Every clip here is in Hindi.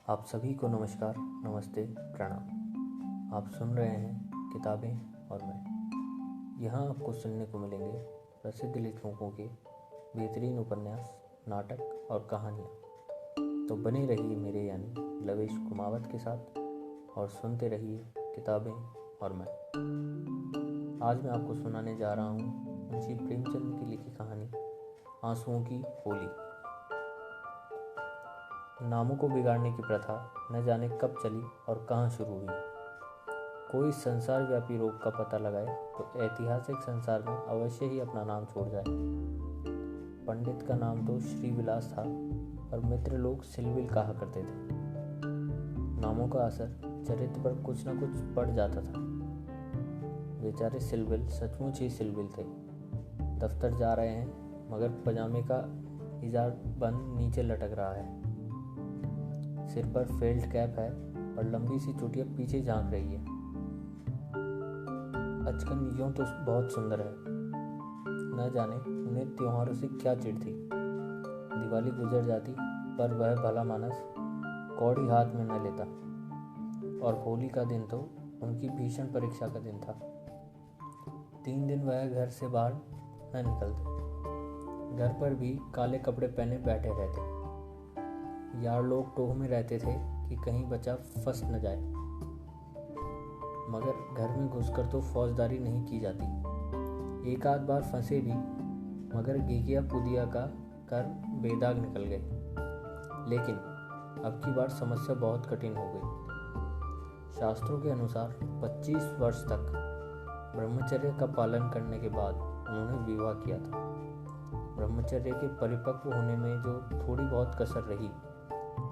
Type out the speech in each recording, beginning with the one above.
आप सभी को नमस्कार, नमस्ते, प्रणाम। आप सुन रहे हैं किताबें और मैं। यहाँ आपको सुनने को मिलेंगे प्रसिद्ध लेखकों के बेहतरीन उपन्यास, नाटक और कहानियाँ। तो बने रहिए मेरे यानी लवेश कुमावत के साथ और सुनते रहिए किताबें और मैं। आज मैं आपको सुनाने जा रहा हूँ मुंशी प्रेमचंद की लिखी कहानी आंसुओं की होली। नामों को बिगाड़ने की प्रथा न जाने कब चली और कहाँ शुरू हुई। कोई संसार व्यापी रोग का पता लगाए तो ऐतिहासिक संसार में अवश्य ही अपना नाम छोड़ जाए। पंडित का नाम तो श्रीविलास था और मित्र लोग सिलविल कहा करते थे। नामों का असर चरित्र पर कुछ न कुछ पड़ जाता था। बेचारे सिलविल सचमुच ही सिलविल थे। दफ्तर जा रहे हैं मगर पजामे का इजार बंद नीचे लटक रहा है। सिर पर फेल्ट कैप है और लंबी सी चोटियां पीछे झांक रही है। अचकन यूं तो बहुत सुंदर है। न जाने उन्हें त्योहारों से क्या चिढ़ थी। दिवाली गुजर जाती पर वह भला मानस कौड़ी हाथ में न लेता और होली का दिन तो उनकी भीषण परीक्षा का दिन था। 3 दिन वह घर से बाहर न निकलते। घर पर भी काले कपड़े पहने बैठे रहते। यार लोग टोह में रहते थे कि कहीं बच्चा फंस न जाए, मगर घर में घुसकर तो फौजदारी नहीं की जाती। एक आध बार फंसे भी, मगर गेगिया पुदिया का कर बेदाग निकल गए। लेकिन अब की बार समस्या बहुत कठिन हो गई। शास्त्रों के अनुसार 25 वर्ष तक ब्रह्मचर्य का पालन करने के बाद उन्होंने विवाह किया था। ब्रह्मचर्य के परिपक्व होने में जो थोड़ी बहुत कसर रही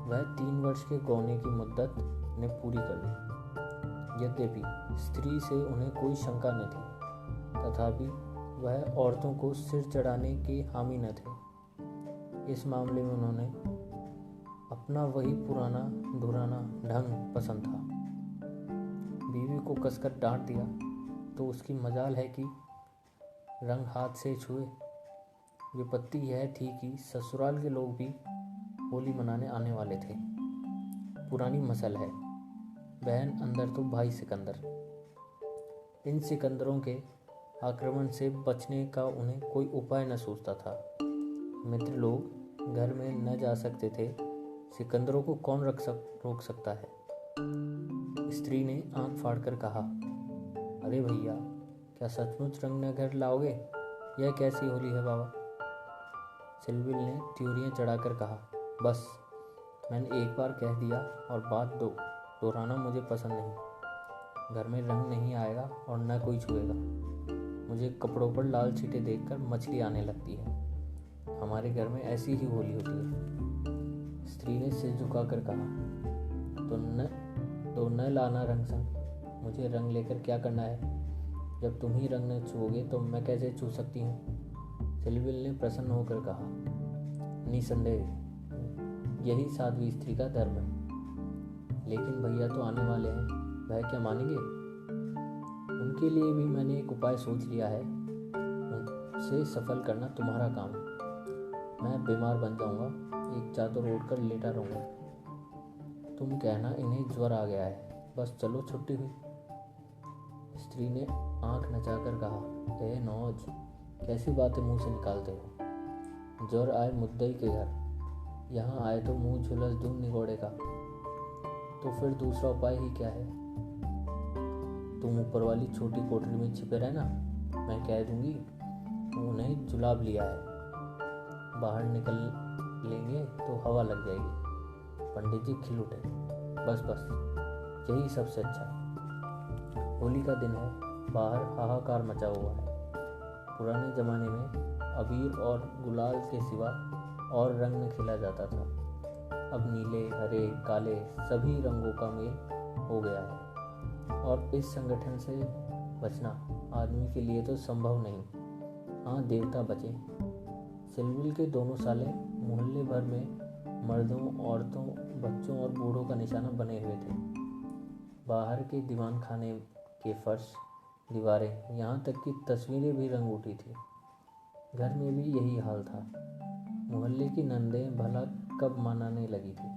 वह 3 वर्ष के गौने की मुद्दत ने पूरी कर दी। यद्यपि स्त्री से उन्हें कोई शंका न थी, तथापि वह औरतों को सिर चढ़ाने के हामी न थे। इस मामले में उन्होंने अपना वही पुराना धुराना ढंग पसंद था। बीवी को कसकर डांट दिया तो उसकी मजाल है कि रंग हाथ से छुए। विपत्ति यह थी कि ससुराल के लोग भी होली मनाने आने वाले थे। पुरानी मसल है, बहन अंदर तो भाई सिकंदर। इन सिकंदरों के आक्रमण से बचने का उन्हें कोई उपाय न सूझता था। मित्र लोग घर में न जा सकते थे। सिकंदरों को कौन रोक सकता है। स्त्री ने आंख फाड़कर कहा, अरे भैया, क्या सचमुच रंग न घर लाओगे? यह कैसी होली है बाबा? सिलविल ने त्योरियां चढ़ाकर कहा, बस, मैंने एक बार कह दिया और बात दोहराना मुझे पसंद नहीं। घर में रंग नहीं आएगा और न कोई छुएगा। मुझे कपड़ों पर लाल छींटे देखकर मछली आने लगती है। हमारे घर में ऐसी ही होली होती है। स्त्री ने सिर झुकाकर कहा, तो न लाना रंग संग। मुझे रंग लेकर क्या करना है? जब तुम ही रंग न छुओगे तो मैं कैसे छू सकती हूँ? सिलविल ने प्रसन्न होकर कहा, निसंदेह यही साध्वी स्त्री का धर्म है। लेकिन भैया तो आने वाले हैं, वह क्या मानेंगे? उनके लिए भी मैंने एक उपाय सोच लिया है। उसे सफल करना तुम्हारा काम है। मैं बीमार बन जाऊंगा, एक चादर ओढ़कर लेटा रहूंगा। तुम कहना इन्हें ज्वर आ गया है, बस चलो छुट्टी हुई। स्त्री ने आंख नचाकर कहा, ए नौज, कैसी बातें मुंह से निकालते हो? ज्वर आए मुद्दई के घर, यहाँ आए तो मुंह झुलस दूं निगोड़े का। तो फिर दूसरा उपाय ही क्या है? तुम ऊपर वाली छोटी कोठरी में छिपे रहना। मैं कह दूंगी उन्हें जुलाब लिया है। बाहर निकल लेंगे तो हवा लग जाएगी। पंडित जी खिल उठे, बस बस, यही सबसे अच्छा है। होली का दिन है, बाहर हाहाकार मचा हुआ है। पुराने जमाने में अबीर और गुलाल के सिवा और रंग में खिला जाता था। अब नीले, हरे, काले सभी रंगों का मेल हो गया है और इस संगठन से बचना आदमी के लिए तो संभव नहीं। हाँ, देवता बचे। सिलविल के दोनों साले मोहल्ले भर में मर्दों, औरतों, बच्चों और बूढ़ों का निशाना बने हुए थे। बाहर के दीवान खाने के फर्श, दीवारें, यहाँ तक कि तस्वीरें भी रंग उठी थी। घर में भी यही हाल था। मोहल्ले की नंदें भला कब मनाने लगी थी।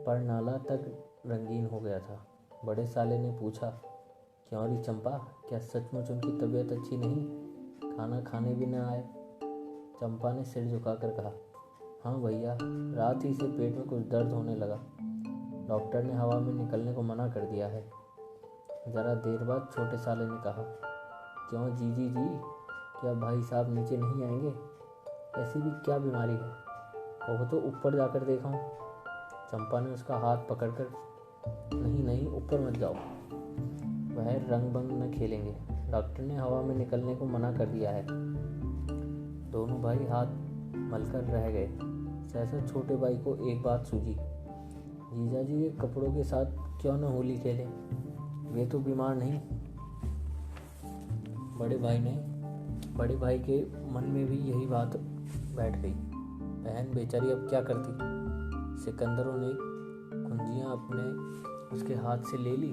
पर नाला तक रंगीन हो गया था। बड़े साले ने पूछा, क्यों री चंपा, क्या सचमुच उनकी तबीयत अच्छी नहीं? खाना खाने भी न आए? चंपा ने सिर झुकाकर कहा, हाँ भैया, रात ही से पेट में कुछ दर्द होने लगा। डॉक्टर ने हवा में निकलने को मना कर दिया है। ज़रा देर बाद छोटे साले ने कहा, क्यों जीजी जी, क्या भाई साहब नीचे नहीं आएंगे? ऐसी भी क्या बीमारी है? कहो तो ऊपर जाकर देखाऊं। चंपा ने उसका हाथ पकड़कर, नहीं नहीं, ऊपर मत जाओ, वह रंग भंग न खेलेंगे। डॉक्टर ने हवा में निकलने को मना कर दिया है। दोनों भाई हाथ मलकर रह गए। सहसा छोटे भाई को एक बात सूझी, जीजा जी के कपड़ों के साथ क्यों न होली खेलें? वे तो बीमार नहीं। बड़े भाई के मन में भी यही बात बैठ गई। बहन बेचारी अब क्या करती? सिकंदरों ने कुंजियां उसके हाथ से ले ली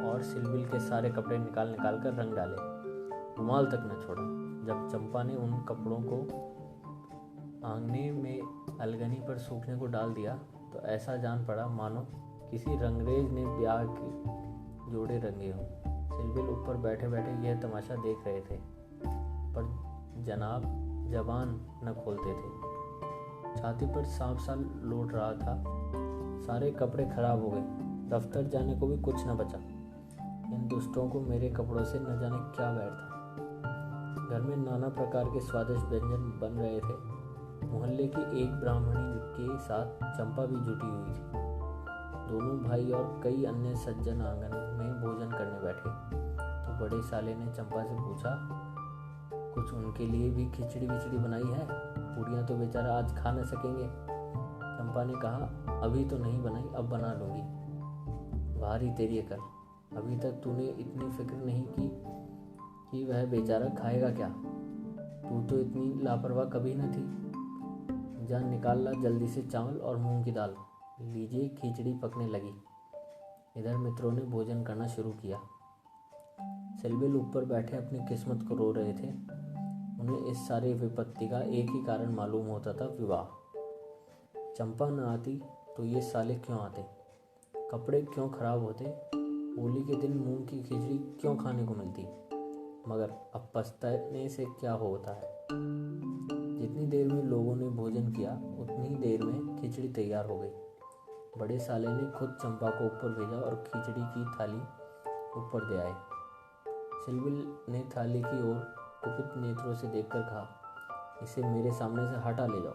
और सिलविल के सारे कपड़े निकाल कर रंग डाले, रुमाल तक न छोड़ा। जब चंपा ने उन कपड़ों को आंगने में अलगनी पर सूखने को डाल दिया तो ऐसा जान पड़ा मानो किसी रंगरेज ने ब्याह के जोड़े रंगे हों। सिलविल ऊपर बैठे बैठे यह तमाशा देख रहे थे, पर जनाब जबान न खोलते थे। छाती पर सांप सा लौट रहा था। सारे कपड़े खराब हो गए, दफ्तर जाने को भी कुछ न बचा। इन दुष्टों को मेरे कपड़ों से न जाने क्या बैर था। घर में नाना प्रकार के स्वादिष्ट व्यंजन बन रहे थे। मोहल्ले की एक ब्राह्मणी के साथ चंपा भी जुटी हुई थी। दोनों भाई और कई अन्य सज्जन आंगन में भोजन करने बैठे तो बड़े साले ने चंपा से पूछा, कुछ उनके लिए भी खिचड़ी विचड़ी बनाई है? पूड़ियाँ तो बेचारा आज खा न सकेंगे। चंपा ने कहा, अभी तो नहीं बनाई, अब बना लूँगी। भारी तेरी अकल, अभी तक तूने इतनी फिक्र नहीं की कि वह बेचारा खाएगा क्या? तू तो इतनी लापरवाह कभी न थी। जान निकाल ला जल्दी से चावल और मूंग की दाल। लीजिए, खिचड़ी पकने लगी। इधर मित्रों ने भोजन करना शुरू किया। सिलविल ऊपर बैठे अपनी किस्मत को रो रहे थे। उन्हें इस सारी विपत्ति का एक ही कारण मालूम होता था, विवाह। चंपा न आती तो ये साले क्यों आते? कपड़े क्यों खराब होते? होली के दिन मूंग की खिचड़ी क्यों खाने को मिलती? मगर अब पछताने से क्या होता है? जितनी देर में लोगों ने भोजन किया उतनी देर में खिचड़ी तैयार हो गई। बड़े साले ने खुद चंपा को ऊपर भेजा और खिचड़ी की थाली ऊपर दे आए। सिलविल ने थाली की ओर कुपित नेत्रों से देखकर कहा, इसे मेरे सामने से हटा ले जाओ।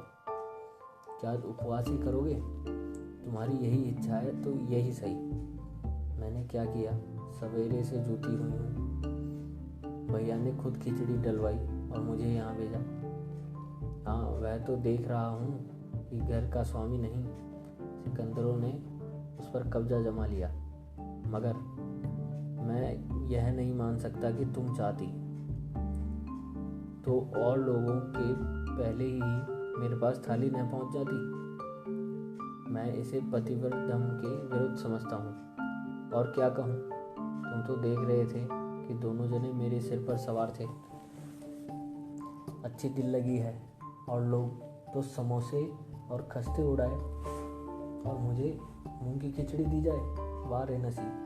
क्या उपवास ही करोगे? तुम्हारी यही इच्छा है तो यही सही। मैंने क्या किया? सवेरे से जूती हुई हूँ। भैया ने खुद खिचड़ी डलवाई और मुझे यहाँ भेजा। हाँ, वह तो देख रहा हूँ कि घर का स्वामी नहीं, सिकंदरों ने उस पर कब्जा जमा लिया। मगर मैं यह नहीं मान सकता कि तुम चाहती तो और लोगों के पहले ही मेरे पास थाली न पहुँच जाती। मैं इसे पतिव्रत धर्म के विरुद्ध समझता हूँ। और क्या कहूँ? तुम तो देख रहे थे कि दोनों जने मेरे सिर पर सवार थे। अच्छी दिल लगी है और लोग तो समोसे और खस्ते उड़ाए और मुझे मूंग की खिचड़ी दी जाए। वाह रे नसीब!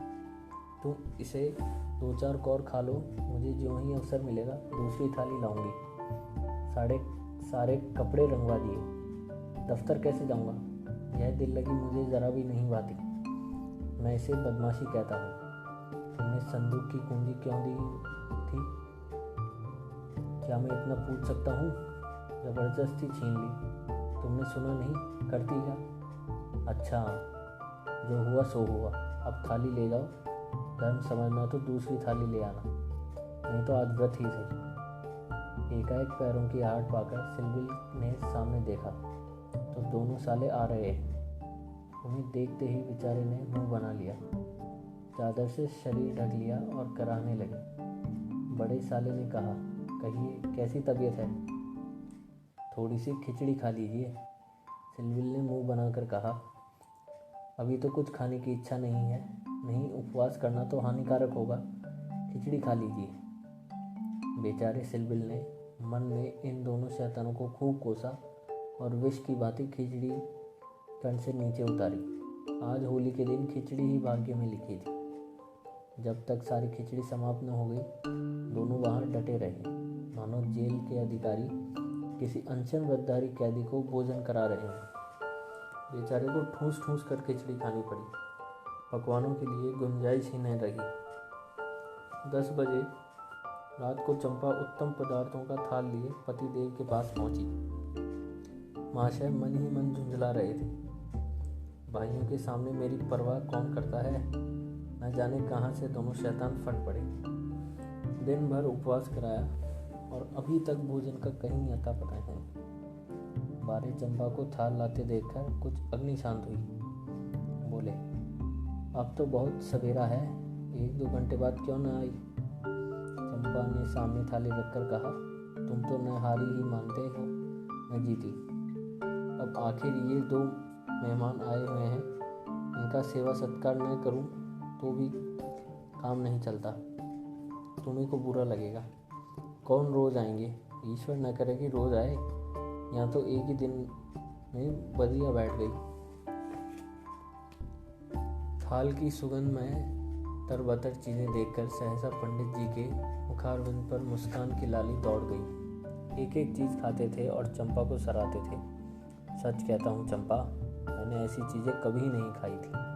तुम इसे 2-4 कौर खा लो, मुझे ज्यों ही अवसर मिलेगा दूसरी थाली लाऊंगी। सारे कपड़े रंगवा दिए, दफ्तर कैसे जाऊंगा? यह दिल लगी मुझे ज़रा भी नहीं भाती। मैं इसे बदमाशी कहता हूँ। तुमने संदूक की कुंजी क्यों दी थी? क्या मैं इतना पूछ सकता हूँ? जबरदस्ती छीन ली। तुमने सुना नहीं? करती क्या? अच्छा, जो हुआ सो हुआ। अब थाली ले जाओ। धर्म समझना तो दूसरी थाली ले आना, नहीं तो आज व्रत ही सही। एकाएक पैरों की आहट पाकर सिलविल ने सामने देखा तो दोनों साले आ रहे हैं। उन्हें देखते ही बेचारे ने मुंह बना लिया, चादर से शरीर ढक लिया और कराहने लगे। बड़े साले ने कहा, कहिए, कैसी तबीयत है? थोड़ी सी खिचड़ी खा लीजिए। सिलविल ने मुंह बनाकर कहा, अभी तो कुछ खाने की इच्छा नहीं है। नहीं, उपवास करना तो हानिकारक होगा। खिचड़ी खा लीजिए। बेचारे सिलविल ने मन में इन दोनों शैतानों को खूब कोसा और विष की भांति खिचड़ी कंठ से नीचे उतारी। आज होली के दिन खिचड़ी ही भाग्य में लिखी थी। जब तक सारी खिचड़ी समाप्त न हो गई, दोनों वहाँ डटे रहे, मानो जेल के अधिकारी किसी अनशन व्रतधारी कैदी को भोजन करा रहे हों। बेचारे को ठूस ठूस कर खिचड़ी खानी पड़ी। पकवानों के लिए गुंजाइश ही नहीं रही। 10 बजे रात को चंपा उत्तम पदार्थों का थाल लिए पतिदेव के पास पहुंची। महाशय मन ही मन झुंझला रहे थे। भाइयों के सामने मेरी परवाह कौन करता है? न जाने कहाँ से दोनों शैतान फट पड़े। दिन भर उपवास कराया और अभी तक भोजन का कहीं अता पता नहीं। बारे चंपा को थाल लाते देखकर कुछ अग्नि शांत हुई। बोले, अब तो बहुत सवेरा है, 1-2 घंटे बाद क्यों न आई? चंपा ने सामने थाली रखकर कहा, तुम तो न हारी ही मानते हो न जीती। अब आखिर ये 2 मेहमान आए हुए हैं, इनका सेवा सत्कार न करूं तो भी काम नहीं चलता। तुम्हें को बुरा लगेगा। कौन रोज आएंगे? ईश्वर न करे कि रोज आए। यहाँ तो एक ही दिन में बदिया बैठ गई। थाल की सुगंध में तरबतर चीजें देखकर सहसा पंडित जी के मुखारविंद पर मुस्कान की लाली दौड़ गई। एक एक चीज खाते थे और चंपा को सराहते थे। सच कहता हूँ चंपा, मैंने ऐसी चीजें कभी नहीं खाई थी।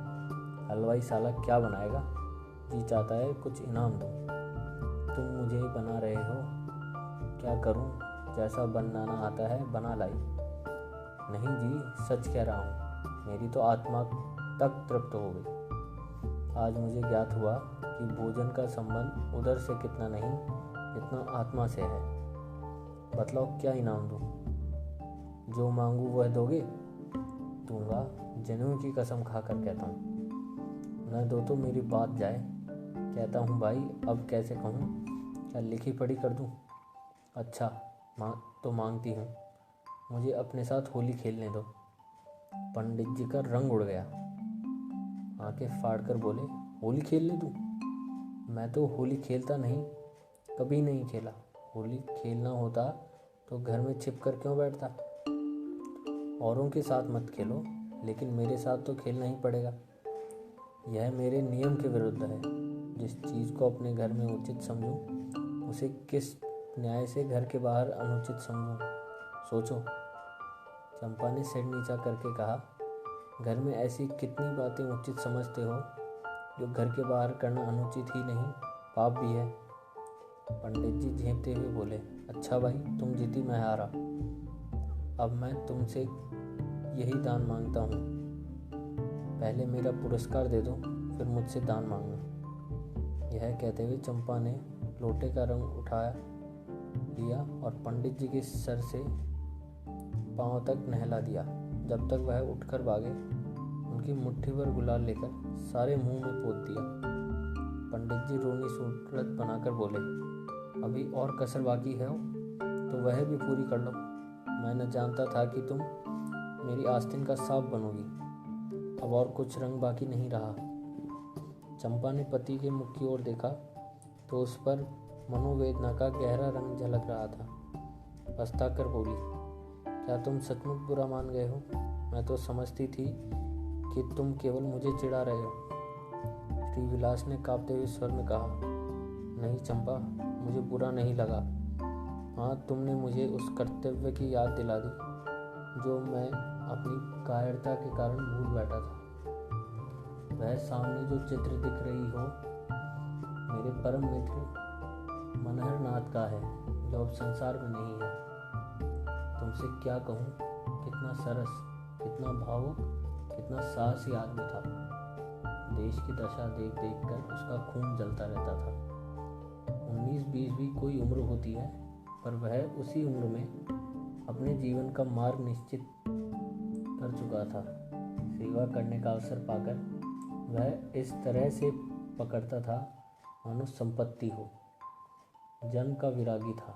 हलवाई साला क्या बनाएगा? जी चाहता है कुछ इनाम दो। तुम मुझे बना रहे हो, क्या करूं? जैसा बनाना आता है बना लाई। नहीं जी, सच कह रहा हूँ, मेरी तो आत्मा तक तृप्त हो गई। आज मुझे ज्ञात हुआ कि भोजन का संबंध उदर से कितना नहीं, इतना आत्मा से है। बतलाओ क्या इनाम दूं? जो मांगू वह दोगे? दूंगा, जनेऊ की कसम खाकर कहता हूँ। न दो तो मेरी बात जाए। कहता हूँ भाई, अब कैसे कहूँ? क्या लिखी पढ़ी कर दूँ? अच्छा तो मांगती हूँ, मुझे अपने साथ होली खेलने दो। पंडित जी का रंग उड़ गया। आंखें फाड़कर बोले, होली खेलने दूँ? मैं तो होली खेलता नहीं, कभी नहीं खेला। होली खेलना होता तो घर में छिप कर क्यों बैठता? औरों के साथ मत खेलो, लेकिन मेरे साथ तो खेलना ही पड़ेगा। यह मेरे नियम के विरुद्ध है। जिस चीज़ को अपने घर में उचित समझूं, उसे किस न्याय से घर के बाहर अनुचित समझूं? सोचो। चंपा ने सिर नीचा करके कहा, घर में ऐसी कितनी बातें उचित समझते हो जो घर के बाहर करना अनुचित ही नहीं, पाप भी है। पंडित जी झेंपते हुए बोले, अच्छा भाई, तुम जीती, मैं हारा। अब मैं तुमसे यही दान मांगता हूँ। पहले मेरा पुरस्कार दे दो, फिर मुझसे दान मांगना। यह कहते हुए चंपा ने लोटे का रंग उठा लिया और पंडित जी के सर से पांव तक नहला दिया। जब तक वह उठकर भागे, उनकी मुट्ठी भर गुलाल लेकर सारे मुंह में पोत दिया। पंडित जी रोनी सूरत बनाकर बोले, अभी और कसर बाकी है तो वह भी पूरी कर लो। मैं न जानता था कि तुम मेरी आस्तीन का सांप बनोगी। अब और कुछ रंग बाकी नहीं रहा। चंपा ने पति के मुख की ओर देखा तो उस पर मनोवेदना का गहरा रंग झलक रहा था। पछताकर बोली, क्या तुम सचमुच बुरा मान गए हो? मैं तो समझती थी कि तुम केवल मुझे चिढ़ा रहे हो। श्री विलास ने कांपते हुए स्वर में कहा, नहीं चंपा, मुझे बुरा नहीं लगा। हाँ, तुमने मुझे उस कर्तव्य की याद दिला दी जो मैं अपनी कायरता के कारण भूल बैठा था। वह सामने जो चित्र दिख रही हो मेरे परम मित्र मनहर नाथ का है, जो अब संसार में नहीं है। तुमसे क्या कहूँ, कितना सरस, कितना भावुक, कितना साहसी आदमी था। देश की दशा देख देख कर उसका खून जलता रहता था। 19-20 भी कोई उम्र होती है, पर वह उसी उम्र में अपने जीवन का मार्ग निश्चित कर चुका था। सेवा करने का अवसर पाकर वह इस तरह से पकड़ता था मानो संपत्ति हो। जन्म का विरागी था।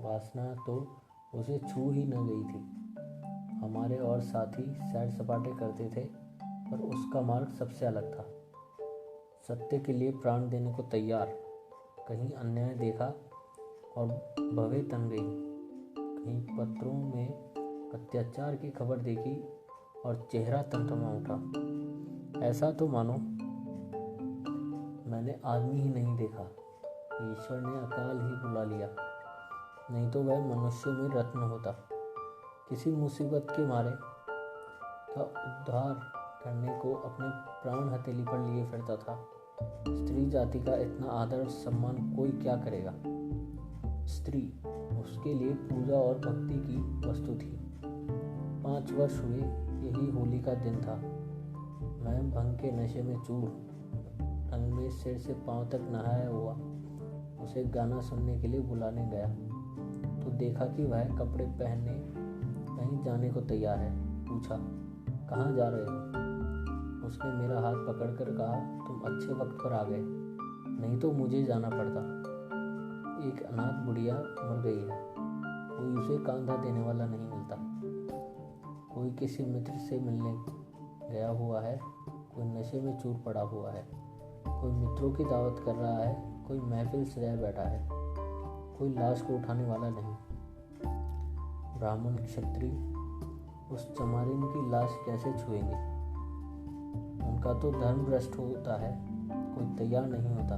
वासना तो उसे छू ही न गई थी। हमारे और साथी सैर सपाटे करते थे, पर उसका मार्ग सबसे अलग था। सत्य के लिए प्राण देने को तैयार। कहीं अन्याय देखा और भवें तन गई, कहीं पत्रों में अत्याचार की खबर देखी और चेहरा तमतमा उठा। ऐसा तो मानो मैंने आदमी ही नहीं देखा, ईश्वर ने अकाल ही बुला लिया, नहीं तो वह मनुष्यों में रत्न होता। किसी मुसीबत के मारे का उद्धार करने को अपने प्राण हथेली पर लिए फिरता था। स्त्री जाति का इतना आदर सम्मान कोई क्या करेगा। स्त्री उसके लिए पूजा और भक्ति की वस्तु थी। 5 वर्ष हुए, यही होली का दिन था। मैं भंग के नशे में चूर, रंग में सिर से पांव तक नहाया हुआ उसे गाना सुनने के लिए बुलाने गया तो देखा कि वह कपड़े पहनने कहीं जाने को तैयार है। पूछा, कहाँ जा रहे हो? उसने मेरा हाथ पकड़कर कहा, तुम अच्छे वक्त पर आ गए, नहीं तो मुझे जाना पड़ता। एक अनाथ बुढ़िया मर गई है, कोई उसे कंधा देने वाला नहीं मिलता। कोई किसी मित्र से मिलने गया हुआ है, कोई नशे में चूर पड़ा हुआ है, कोई मित्रों की दावत कर रहा है, कोई महफिल सजाए बैठा है, कोई लाश को उठाने वाला नहीं। ब्राह्मण क्षत्रिय उस चमारिन की लाश कैसे छुएंगे? उनका तो धर्म भ्रष्ट होता है, कोई तैयार नहीं होता।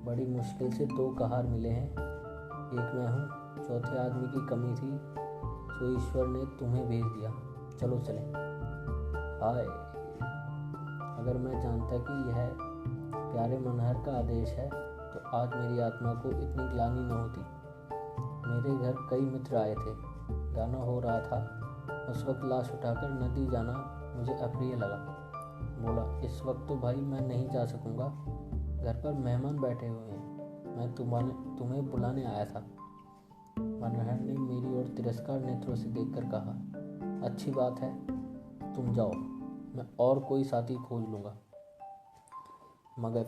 बड़ी मुश्किल से 2 कहार मिले हैं, एक मैं हूँ, चौथे आदमी की कमी थी, तो ईश्वर ने तुम्हें भेज दिया। चलो चलें। हाय, अगर मैं जानता कि यह प्यारे मनहर का आदेश है तो आज मेरी आत्मा को इतनी ग्लानि न होती। मेरे घर कई मित्र आए थे, गाना हो रहा था। उस वक्त लाश उठाकर नदी जाना मुझे अप्रिय लगा। बोला, इस वक्त तो भाई मैं नहीं जा सकूंगा, घर पर मेहमान बैठे हुए हैं, मैं तुम्हें बुलाने आया था। मनहर ने मेरी ओर तिरस्कार नेत्रों से देखकर कहा, अच्छी बात है, तुम जाओ, मैं और कोई साथी खोज लूँगा। मगर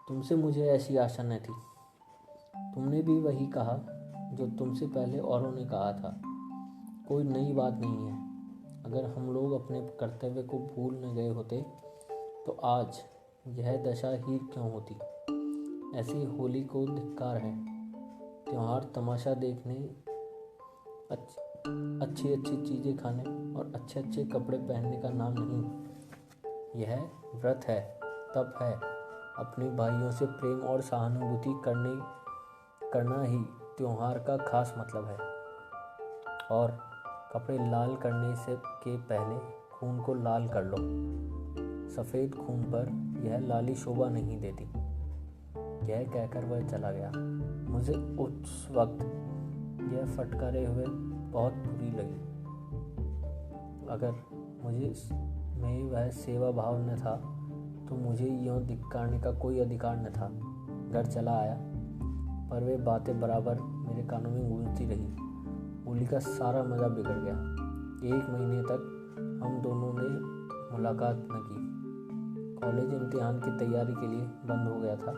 तुमसे मुझे ऐसी आशा न थी। तुमने भी वही कहा जो तुमसे पहले औरों ने कहा था। कोई नई बात नहीं है। अगर हम लोग अपने कर्तव्य को भूल न गए होते तो आज यह दशा ही क्यों होती। ऐसी होली को धिक्कार है। त्योहार तमाशा देखने, अच्छी अच्छी चीज़ें खाने और अच्छे अच्छे कपड़े पहनने का नाम नहीं। यह व्रत है, तप है, अपने भाइयों से प्रेम और सहानुभूति करना ही त्योहार का खास मतलब है। और कपड़े लाल करने से के पहले खून को लाल कर लो। सफ़ेद खून पर यह लाली शोभा नहीं देती। यह कहकर वह चला गया। मुझे उस वक्त यह फटकारे हुए बहुत बुरी लगी। अगर मुझे में वह सेवा भाव न था तो मुझे यूँ धिक्कारने का कोई अधिकार न था। घर चला आया, पर वे बातें बराबर मेरे कानों में गूंजती रही। होली का सारा मज़ा बिगड़ गया। 1 महीने तक हम दोनों ने मुलाकात न की। कॉलेज इम्तिहान की तैयारी के लिए बंद हो गया था,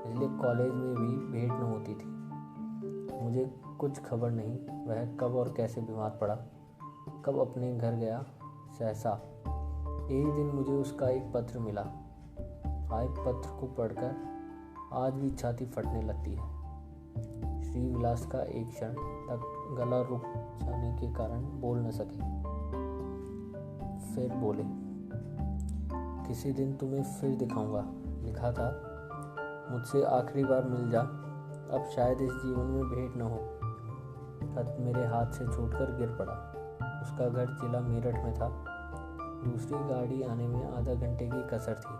इसलिए कॉलेज में भी भेंट न होती थी। मुझे कुछ खबर नहीं वह कब और कैसे बीमार पड़ा, कब अपने घर गया। सहसा एक दिन मुझे उसका एक पत्र मिला। आए पत्र को पढ़कर आज भी छाती फटने लगती है। श्री विलास का एक क्षण तक गला रुक जाने के कारण बोल न सके। फिर बोले, किसी दिन तुम्हें फिर दिखाऊंगा। लिखा था, मुझसे आखिरी बार मिल जा, अब शायद इस जीवन में भेंट न हो। खत मेरे हाथ से छूटकर गिर पड़ा। उसका घर जिला मेरठ में था। दूसरी गाड़ी आने में आधा घंटे की कसर थी।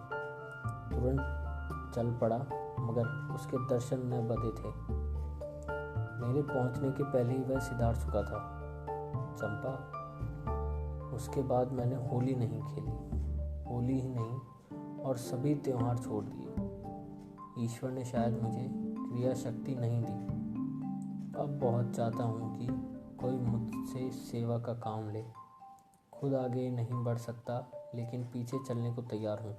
तुरंत चल पड़ा, मगर उसके दर्शन न बंधे थे। मेरे पहुंचने के पहले ही वह सिधार चुका था। चंपा, उसके बाद मैंने होली नहीं खेली, होली ही नहीं और सभी त्योहार छोड़ दिए। ईश्वर ने शायद मुझे क्रिया शक्ति नहीं दी। अब बहुत चाहता हूँ कि कोई मुझसे सेवा का काम ले। खुद आगे नहीं बढ़ सकता, लेकिन पीछे चलने को तैयार हूँ।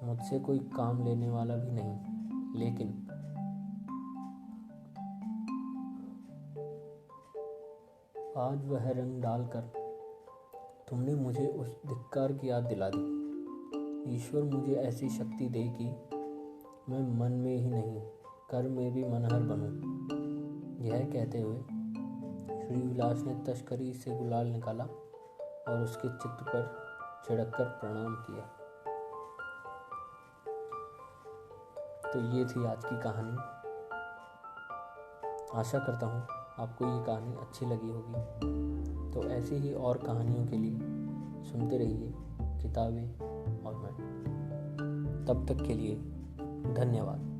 मुझसे कोई काम लेने वाला भी नहीं, लेकिन आज वह रंग डालकर तुमने मुझे उस धिक्कार की याद दिला दी। ईश्वर मुझे ऐसी शक्ति दे कि मैं मन में ही नहीं, कर्म में भी मनहर बनूं। यह कहते हुए श्री विलास ने तश्करी से गुलाल निकाला और उसके चित्र पर छिड़ककर प्रणाम किया। तो ये थी आज की कहानी। आशा करता हूँ आपको ये कहानी अच्छी लगी होगी। तो ऐसी ही और कहानियों के लिए सुनते रहिए किताबें और मैं। तब तक के लिए धन्यवाद।